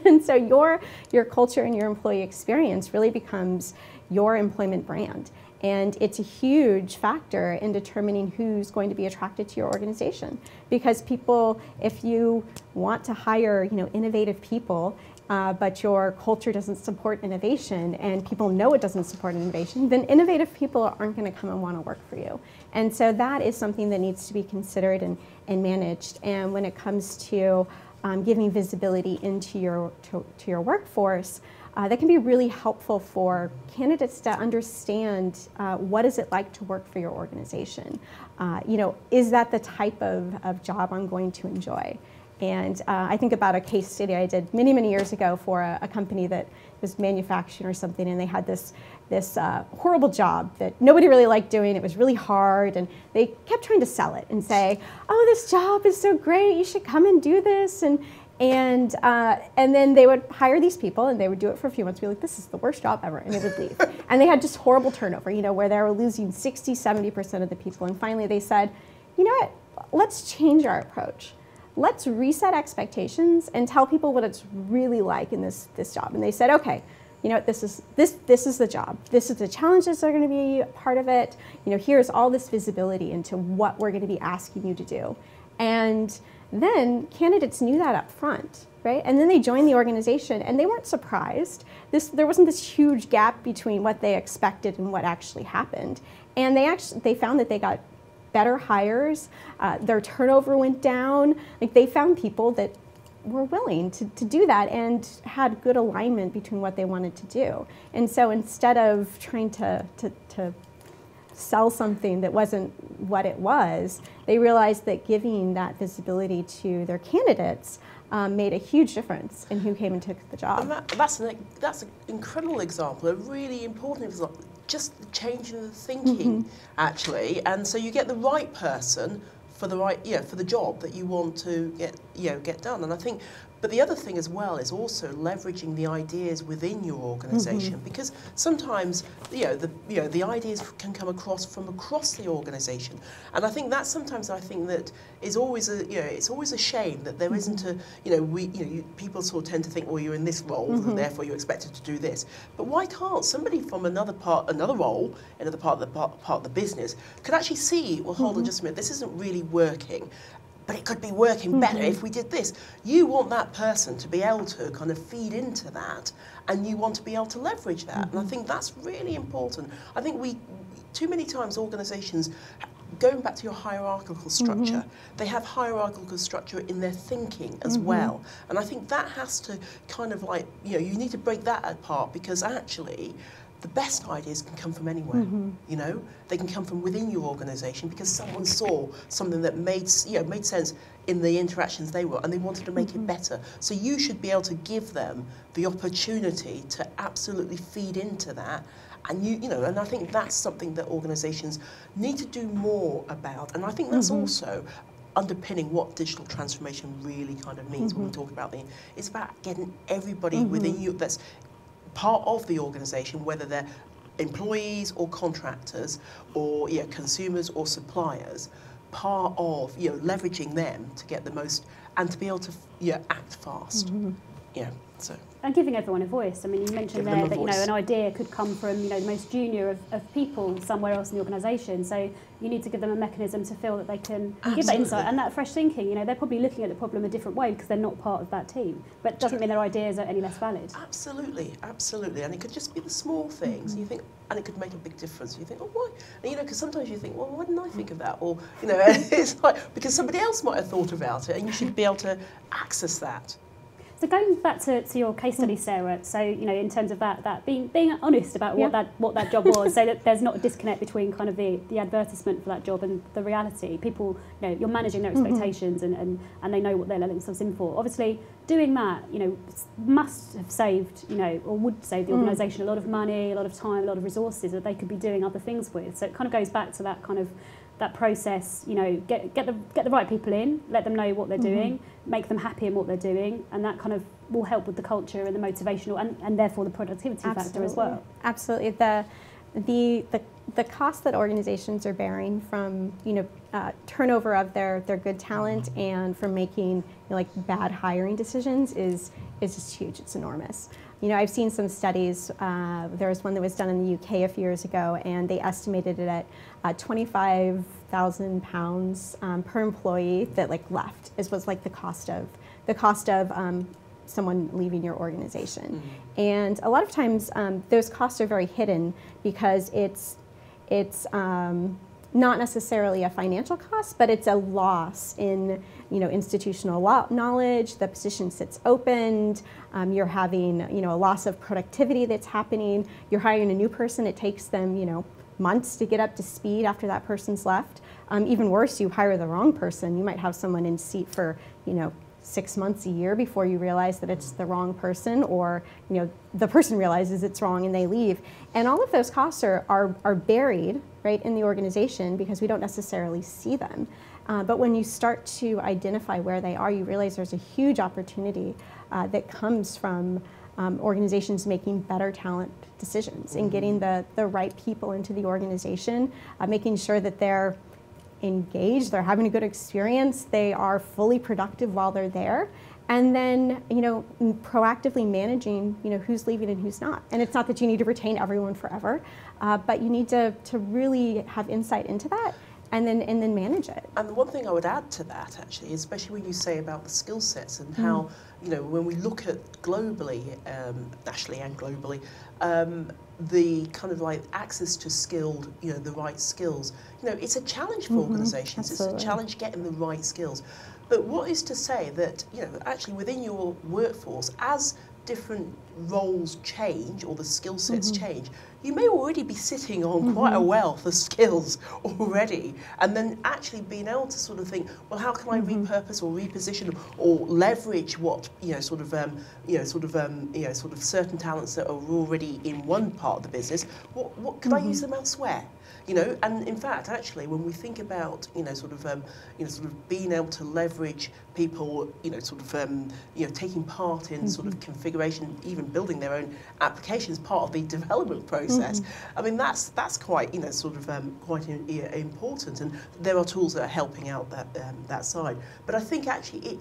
And so your culture and your employee experience really becomes your employment brand. And it's a huge factor in determining who's going to be attracted to your organization. Because people, if you want to hire, innovative people, but your culture doesn't support innovation, and people know it doesn't support innovation, then innovative people aren't going to come and want to work for you. And so that is something that needs to be considered and managed. And when it comes to giving visibility into your workforce, that can be really helpful for candidates to understand what is it like to work for your organization. Is that the type of job I'm going to enjoy? And I think about a case study I did many, many years ago for a company that was manufacturing or something, and they had this horrible job that nobody really liked doing. It was really hard, and they kept trying to sell it and say, oh, this job is so great, you should come and do this. And then they would hire these people, and they would do it for a few months, be like, this is the worst job ever, and they would leave. And they had just horrible turnover, where they were losing 60, 70% of the people. And finally they said, you know what, let's change our approach. Let's reset expectations and tell people what it's really like in this job. And they said, okay, this is the job. This is the challenges that are going to be part of it. Here's all this visibility into what we're going to be asking you to do. And then candidates knew that up front, right? And then they joined the organization, and they weren't surprised. There wasn't this huge gap between what they expected and what actually happened. And they found that they got better hires. Their turnover went down. Like, they found people that were willing to do that and had good alignment between what they wanted to do. And so instead of trying to sell something that wasn't what it was, they realized that giving that visibility to their candidates made a huge difference in who came and took the job. And that's an incredible example, a really important example, just changing the thinking, actually. And so you get the right person for the job that you want to get done. And I think, but the other thing as well is also leveraging the ideas within your organisation, because sometimes the ideas can come across from across the organisation, and I think that's sometimes that is always it's always a shame that there isn't a people sort of tend to think, well, you're in this role and therefore you're expected to do this, but why can't somebody from another role, another part of the business could actually see, well, hold on just a minute, this isn't really working, but it could be working better if we did this. You want that person to be able to kind of feed into that, and you want to be able to leverage that. And I think that's really important. I think too many times organisations, going back to your hierarchical structure, they have hierarchical structure in their thinking as well. And I think that has to kind of you need to break that apart, because actually the best ideas can come from anywhere. You know, they can come from within your organisation because someone saw something that made sense in the interactions they were, and they wanted to make it better. So you should be able to give them the opportunity to absolutely feed into that. And and I think that's something that organisations need to do more about. And I think that's also underpinning what digital transformation really kind of means when we talk about it's about getting everybody within you that's part of the organisation, whether they're employees or contractors or consumers or suppliers, part of leveraging them to get the most and to be able to act fast. So. And giving everyone a voice. I mean, you mentioned there that an idea could come from the most junior of people somewhere else in the organisation. So you need to give them a mechanism to feel that they can give that insight and that fresh thinking. They're probably looking at the problem a different way because they're not part of that team. But it doesn't mean their ideas are any less valid. Absolutely, absolutely. And it could just be the small things. You think, and it could make a big difference. You think, oh, why? And, because sometimes you think, well, why didn't I think of that? Or it's like because somebody else might have thought about it, and you should be able to access that. So going back to your case study, Sarah, so in terms of that being honest about what that job was, so that there's not a disconnect between kind of the advertisement for that job and the reality. People, you're managing their expectations and they know what they're letting themselves in for. Obviously, doing that, must have saved, or would save the organisation a lot of money, a lot of time, a lot of resources that they could be doing other things with. So it kind of goes back to that kind of that process, get the right people in, let them know what they're doing, make them happy in what they're doing, and that kind of will help with the culture and the motivational and therefore the productivity factor as well. Absolutely. The cost that organizations are bearing from turnover of their good talent and from making bad hiring decisions is just huge. It's enormous. I've seen some studies. There was one that was done in the UK a few years ago, and they estimated it at £25,000 per employee that left. Was the cost of someone leaving your organization. And a lot of times those costs are very hidden because it's not necessarily a financial cost, but it's a loss in institutional knowledge. The position sits opened. You're having a loss of productivity that's happening. You're hiring a new person. It takes them months to get up to speed after that person's left. Even worse, you hire the wrong person. You might have someone in seat for 6 months, a year before you realize that it's the wrong person, or the person realizes it's wrong and they leave. And all of those costs are buried right in the organization because we don't necessarily see them. But when you start to identify where they are, you realize there's a huge opportunity that comes from organizations making better talent decisions and getting the right people into the organization, making sure that they're engaged, they're having a good experience, they are fully productive while they're there, and then proactively managing who's leaving and who's not. And it's not that you need to retain everyone forever, but you need to really have insight into that and then manage it. And the one thing I would add to that, actually, especially when you say about the skill sets and how when we look at globally, nationally and globally, the kind of access to skilled, the right skills, it's a challenge for organisations. Absolutely. It's a challenge getting the right skills. But what is to say that, actually within your workforce, as different roles change or the skill sets change, you may already be sitting on quite a wealth of skills already, and then actually being able to sort of think, well, how can I repurpose or reposition or leverage what certain talents that are already in one part of the business? What could I use them elsewhere? And in fact, actually, when we think about, being able to leverage people, taking part in sort of configuration, even building their own applications, part of the development process. I mean, that's quite, quite important, and there are tools that are helping out that side. But I think actually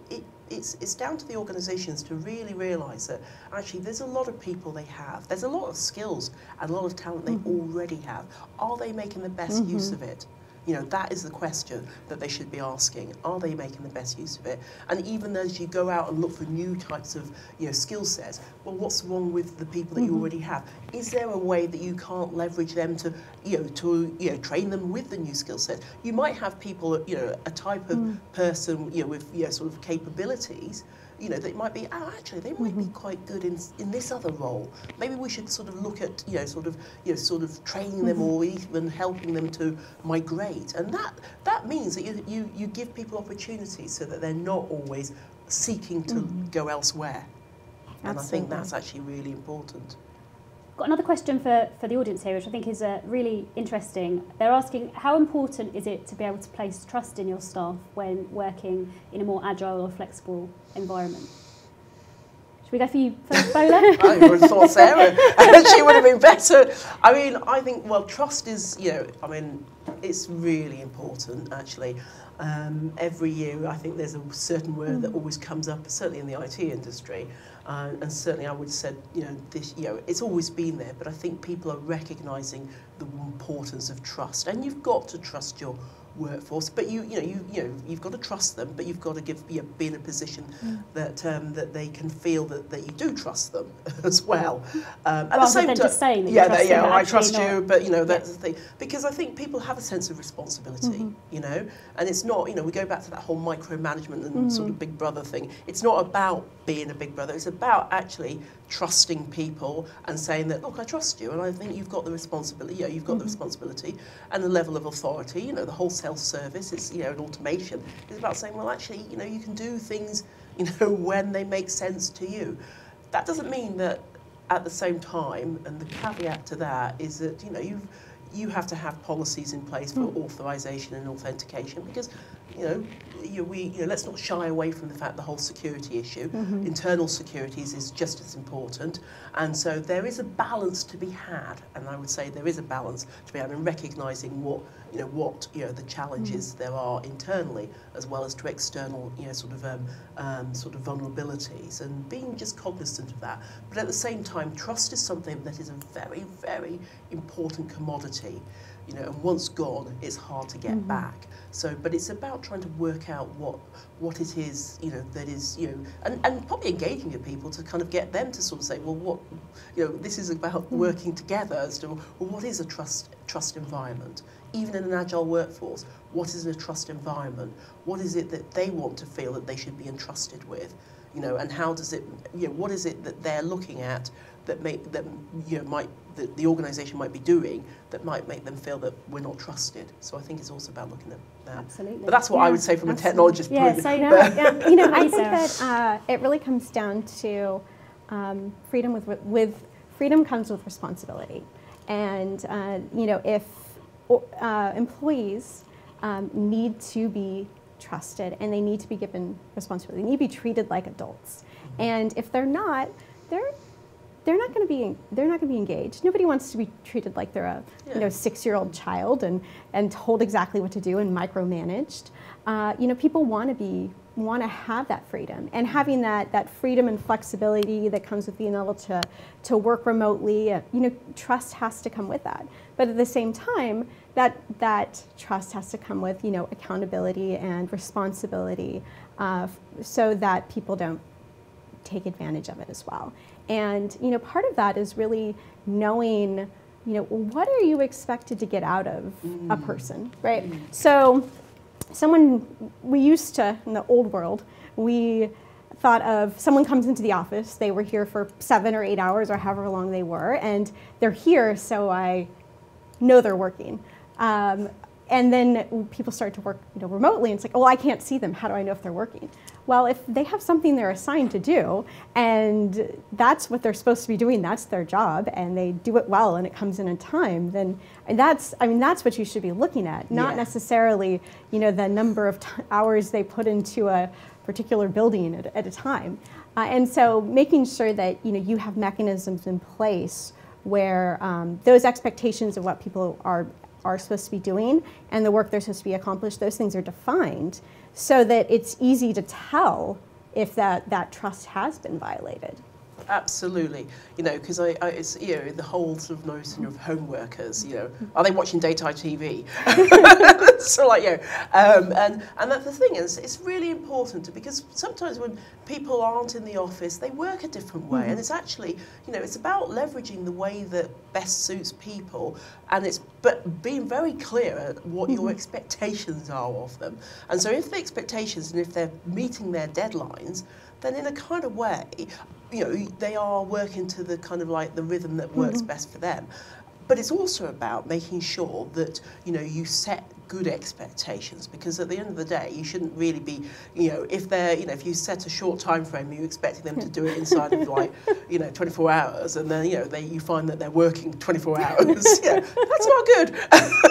it's down to the organisations to really realise that actually there's a lot of people they have, there's a lot of skills and a lot of talent they already have. Are they making the best use of it? That is the question that they should be asking. Are they making the best use of it? And even as you go out and look for new types of skill sets, well, what's wrong with the people that you already have? Is there a way that you can't leverage them to train them with the new skill sets? You might have people, a type of person, with sort of capabilities, you know, they might be, oh, actually, they might be quite good in this other role. Maybe we should sort of look at, you know, sort of training them or even helping them to migrate. And that means that you give people opportunities so that they're not always seeking to go elsewhere. And I think that's actually really important. Got another question for the audience here, which I think is really interesting. They're asking, how important is it to be able to place trust in your staff when working in a more agile or flexible environment? Should we go for you first, Bola? I would have thought Sarah. She would have been better. I mean, I think, well, trust is, you know, I mean, it's really important, actually. Every year, I think there's a certain word that always comes up, certainly in the IT industry, and certainly I would say, you know, this, you know, it's always been there. But I think people are recognising the importance of trust, and you've got to trust your workforce. But you've got to trust them, but you've got to be in a position that that they can feel that you do trust them as well. At the same time, just saying that I trust you, but you know that's the thing, because I think people have a sense of responsibility, you know, and it's not, you know, we go back to that whole micromanagement and sort of big brother thing. It's not about being a big brother. It's about actually trusting people and saying that, look, I trust you, and I think you've got the responsibility. Yeah, you've got the responsibility and the level of authority. You know, the whole self-service is, you know, an automation. It's about saying, well, actually, you know, you can do things, you know, when they make sense to you. That doesn't mean that at the same time, and the caveat to that is that, you know, you have to have policies in place for authorization and authentication, because, you know, let's not shy away from the fact the whole security issue. Internal securities is just as important, and so there is a balance to be had, and I would say there is a balance to be had in recognising what the challenges there are internally, as well as to external, you know, sort of vulnerabilities, and being just cognizant of that. But at the same time, trust is something that is a very, very important commodity. You know, and once gone, it's hard to get back. So, but it's about trying to work out what it is, you know, that is, you know, and probably engaging with people to kind of get them to sort of say, well, what, you know, this is about working together as to, well, what is a trust environment? Even in an agile workforce, what is a trust environment? What is it that they want to feel that they should be entrusted with? You know, and how does it, you know, what is it that they're looking at that the organisation might be doing that might make them feel that we're not trusted? So I think it's also about looking at that. Absolutely. But that's what I would say from a technologist point of view. You know, I think that it really comes down to freedom with freedom comes with responsibility, and you know, if employees need to be trusted and they need to be given responsibility, they need to be treated like adults, and if they're not, they're not going to be engaged. Nobody wants to be treated like they're a 6-year-old child and told exactly what to do and micromanaged. You know, people want to have that freedom, and having that freedom and flexibility that comes with being able to work remotely. You know, trust has to come with that. But at the same time, that trust has to come with, you know, accountability and responsibility, so that people don't take advantage of it as well. And, you know, part of that is really knowing, you know, what are you expected to get out of a person, right? So we used to, in the old world, we thought of someone comes into the office, they were here for 7 or 8 hours or however long they were, and they're here, so I know they're working. And then people start to work, you know, remotely, and it's like, oh, I can't see them. How do I know if they're working? Well, if they have something they're assigned to do, and that's what they're supposed to be doing, that's their job, and they do it well, and it comes in time, then that's what you should be looking at, not necessarily, you know, the number of hours they put into a particular building at a time. And so making sure that, you know, you have mechanisms in place where those expectations of what people are supposed to be doing and the work they're supposed to be accomplished, those things are defined so that it's easy to tell if that trust has been violated. Absolutely, you know, because it's, you know, the whole sort of notion of home workers, you know, are they watching daytime TV? So like, you know, and that's the thing is, it's really important because sometimes when people aren't in the office, they work a different way, and it's actually, you know, it's about leveraging the way that best suits people, and but being very clear at what your expectations are of them. And so if the expectations and if they're meeting their deadlines, then in a kind of way, you know, they are working to the kind of like the rhythm that works best for them. But it's also about making sure that, you know, you set good expectations, because at the end of the day, you shouldn't really be, you know, if they're, you know, if you set a short time frame, you're expecting them to do it inside of like, you know, 24 hours, and then, you know, you find that they're working 24 hours. Yeah, that's not good.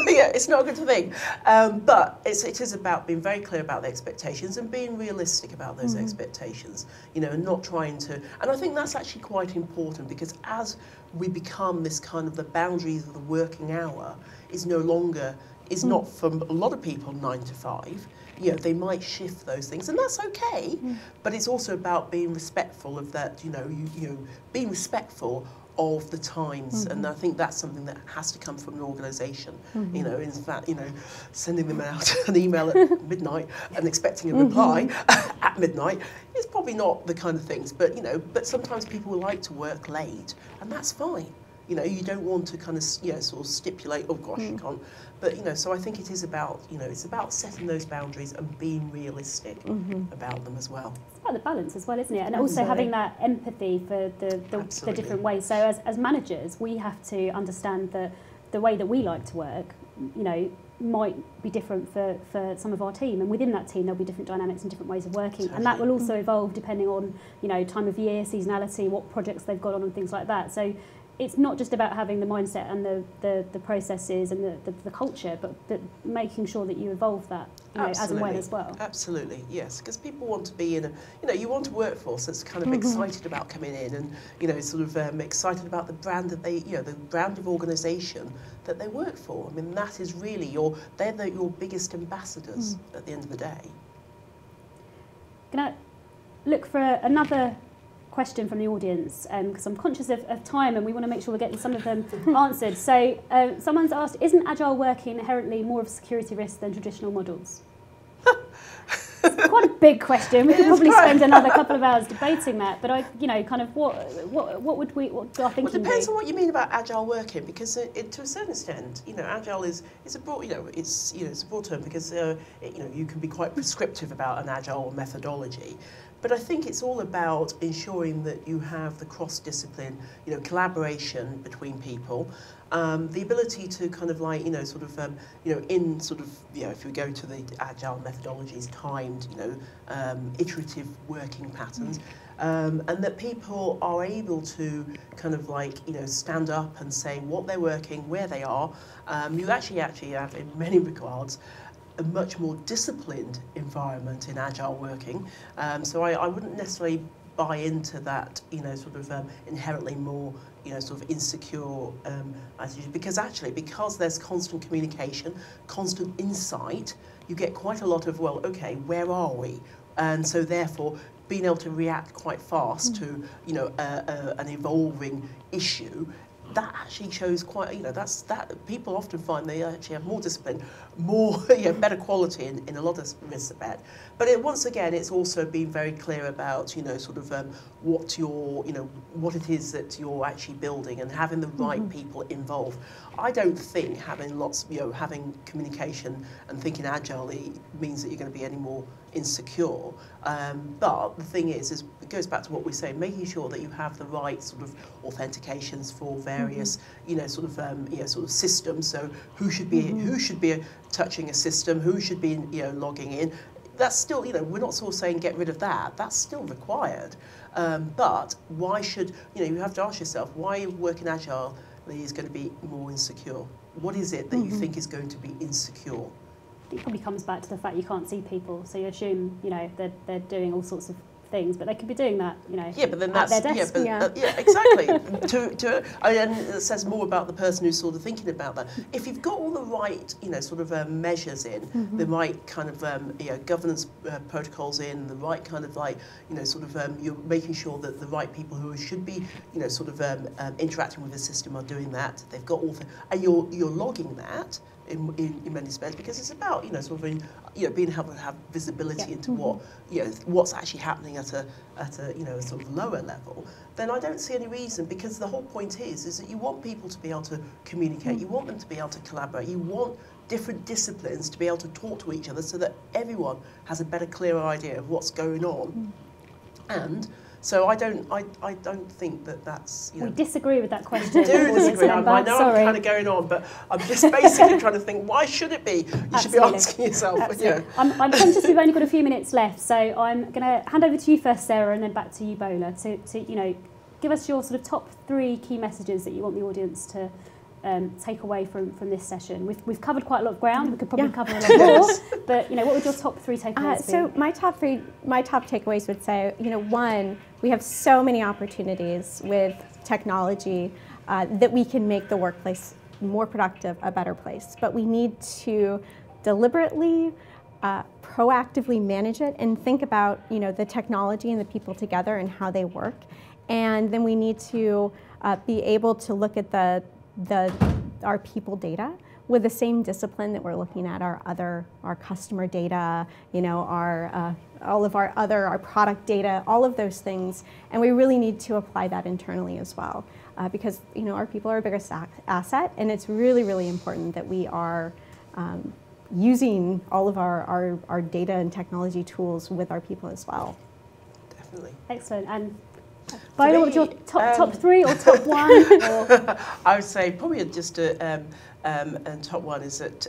Yeah, it's not a good thing. But it is about being very clear about the expectations and being realistic about those expectations, you know, and not trying to, and I think that's actually quite important, because as we become this kind of the boundaries of the working hour is no longer, is not for a lot of people 9 to 5. You know, they might shift those things, and that's okay. But it's also about being respectful of that. You know, you know, being respectful of the times, and I think that's something that has to come from an organisation. You know, in fact, you know, sending them out an email at midnight and expecting a reply at midnight is probably not the kind of things. But you know, but sometimes people like to work late, and that's fine. You know, you don't want to kind of, you know, sort of stipulate, oh gosh, you can't. But, you know, so I think it is about, you know, it's about setting those boundaries and being realistic about them as well. It's about the balance as well, isn't it? And also having that empathy for the different ways. So as managers, we have to understand that the way that we like to work, you know, might be different for some of our team. And within that team, there'll be different dynamics and different ways of working. Totally. And that will also evolve depending on, you know, time of year, seasonality, what projects they've got on and things like that. So it's not just about having the mindset and the processes and the culture, but making sure that you evolve that, you know, as and when as well. Absolutely, yes, because people want to be in a, you know, you want a workforce that's kind of excited about coming in and, you know, sort of excited about the brand that they, you know, the brand of organisation that they work for. I mean, that is really your biggest ambassadors at the end of the day. Gonna look for another question from the audience, because I'm conscious of time and we want to make sure we're getting some of them answered. So someone's asked, isn't agile working inherently more of a security risk than traditional models? It's quite a big question. We could probably spend another couple of hours debating that, but you know, kind of what do our thinking Well, it depends on what you mean about agile working, because to a certain extent, you know, agile is a broad, you know, it's a broad term, because you know, you can be quite prescriptive about an agile methodology. But I think it's all about ensuring that you have the cross-discipline, you know, collaboration between people, the ability to kind of like, you know, sort of, you know, in sort of, you know, if we go to the agile methodologies, timed, you know, iterative working patterns, and that people are able to kind of like, you know, stand up and say what they're working, where they are. You actually have, in many regards, a much more disciplined environment in agile working. So I wouldn't necessarily buy into that, you know, sort of inherently more, you know, sort of insecure attitude, because actually, because there's constant communication, constant insight, you get quite a lot of, well, okay, where are we? And so therefore, being able to react quite fast to, you know, an evolving issue, that actually shows quite, you know, that people often find they actually have more discipline, more, you know, better quality in a lot of respects. But once again, it's also being very clear about, you know, sort of what you're, you know, what it is that you're actually building and having the right people involved. I don't think having lots, you know, having communication and thinking agilely means that you're going to be any more insecure. But the thing is it goes back to what we say, making sure that you have the right sort of authentications for various, you know, sort of, you know, sort of systems. So who should be touching a system, who should be, you know, logging in. That's still, you know, we're not sort of saying get rid of that. That's still required. But why should, you know, you have to ask yourself, why working agile is going to be more insecure? What is it that you think is going to be insecure? It probably comes back to the fact you can't see people, so you assume, you know, they're doing all sorts of things, but they could be doing that, you know, yeah, but then that's, at their desk. Yeah, exactly. And it says more about the person who's sort of thinking about that. If you've got all the right, you know, sort of measures in, the right kind of, you know, governance protocols in, the right kind of like, you know, sort of, you're making sure that the right people who should be, you know, sort of interacting with the system are doing that. They've got all, and you're logging that. In many respects, because it's about, you know, sort of, you know, being able to have visibility into what, you know, what's actually happening at a you know, a sort of lower level. Then I don't see any reason, because the whole point is that you want people to be able to communicate, you want them to be able to collaborate, you want different disciplines to be able to talk to each other so that everyone has a better, clearer idea of what's going on. And so I don't think that that's, you know. We disagree with that question. We do disagree. I know sorry. I'm kind of going on, but I'm just basically trying to think, why should it be? You should be asking yourself. You know. I'm conscious we've only got a few minutes left, so I'm going to hand over to you first, Sarah, and then back to you, Bola, to you know, give us your sort of top 3 key messages that you want the audience to take away from this session. We've covered quite a lot of ground. We could probably cover a lot more, but you know, what would your top 3 takeaways be? So my top takeaways would say, you know, 1, we have so many opportunities with technology that we can make the workplace more productive, a better place. But we need to deliberately, proactively manage it and think about, you know, the technology and the people together and how they work. And then we need to be able to look at our people data with the same discipline that we're looking at our customer data, you know, all of our product data, all of those things, and we really need to apply that internally as well, because, you know, our people are our biggest asset, and it's really, really important that we are using all of our data and technology tools with our people as well. Definitely. Excellent. And Bola, what's your top 3 or top 1? Or? I would say probably just and top 1 is that,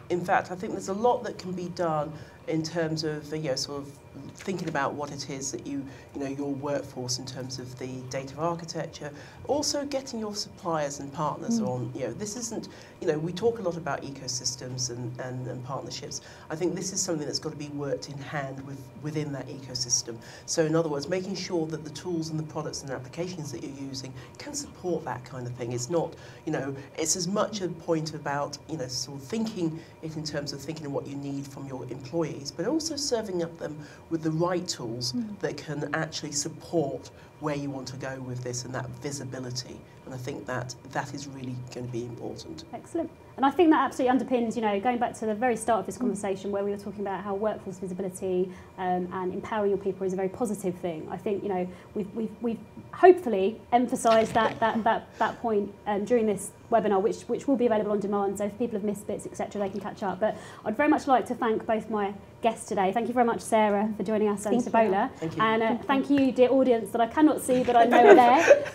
in fact, I think there's a lot that can be done in terms of, you know, sort of thinking about what it is that you know, your workforce in terms of the data architecture, also getting your suppliers and partners on, you know, this isn't, you know, we talk a lot about ecosystems and partnerships. I think this is something that's got to be worked in hand within that ecosystem. So in other words, making sure that the tools and the products and applications that you're using can support that kind of thing. It's not, you know, it's as much a point about, you know, sort of thinking it in terms of thinking of what you need from your employees, but also serving up them with the right tools that can actually support where you want to go with this and that visibility. And I think that is really going to be important. Excellent. And I think that absolutely underpins, you know, going back to the very start of this conversation where we were talking about how workforce visibility and empowering your people is a very positive thing. I think, you know, we've hopefully emphasised that point during this webinar, which will be available on demand. So if people have missed bits, etc., they can catch up. But I'd very much like to thank both my guests today. Thank you very much, Sarah, for joining us, and Bola. Thank you. And thank you, dear audience that I cannot see but I know are there.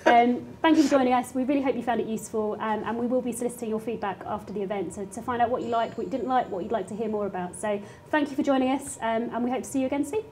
Thank you for joining us. We really hope you found it useful, and we will be soliciting your feedback after the event to find out what you liked, what you didn't like, what you'd like to hear more about. So thank you for joining us, and we hope to see you again soon.